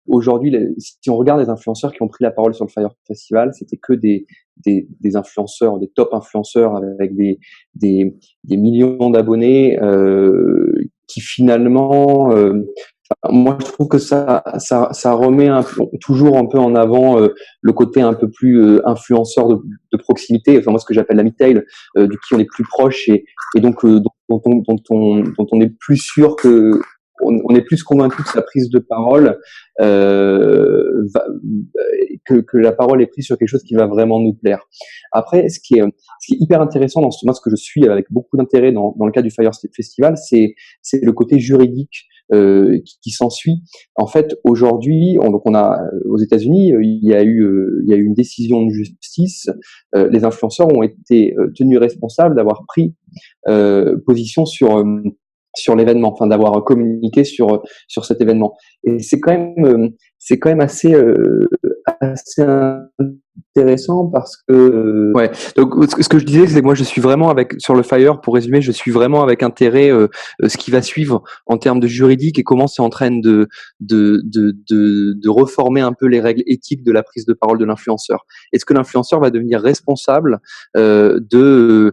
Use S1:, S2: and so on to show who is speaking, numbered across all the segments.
S1: aujourd'hui, si on regarde les influenceurs qui ont pris la parole sur le Fire Festival, c'était que des influenceurs, des top influenceurs avec des millions d'abonnés qui finalement, moi je trouve que ça remet toujours un peu en avant le côté un peu plus influenceur de proximité. Enfin moi ce que j'appelle la mid-tail, du qui on est plus proche et donc dont on est plus sûr que on est plus convaincu que sa prise de parole que la parole est prise sur quelque chose qui va vraiment nous plaire. Après, ce qui est hyper intéressant dans moi, ce que je suis avec beaucoup d'intérêt dans le cas du Fire Festival, c'est le côté juridique qui s'ensuit. En fait, aujourd'hui, donc on a aux États-Unis, il y a eu une décision de justice. Les influenceurs ont été tenus responsables d'avoir pris position sur l'événement, enfin d'avoir communiqué sur cet événement. Et c'est quand même assez intéressant parce que ouais. Donc ce que je disais, c'est que moi je suis vraiment sur le Fire, pour résumer, je suis vraiment avec intérêt ce qui va suivre en termes de juridique et comment c'est en train de reformer un peu les règles éthiques de la prise de parole de l'influenceur. Est-ce que l'influenceur va devenir responsable de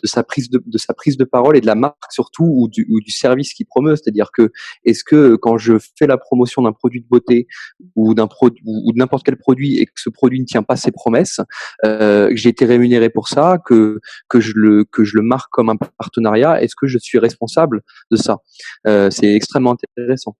S1: sa prise de parole et de la marque surtout ou du service qu'il promeut? C'est-à-dire que est-ce que quand je fais la promotion d'un produit de beauté ou d'un produit ou de n'importe quel produit et que ce produit ne tient pas ses promesses, que j'ai été rémunéré pour ça, que je le marque comme un partenariat, est-ce que je suis responsable de ça? C'est extrêmement intéressant.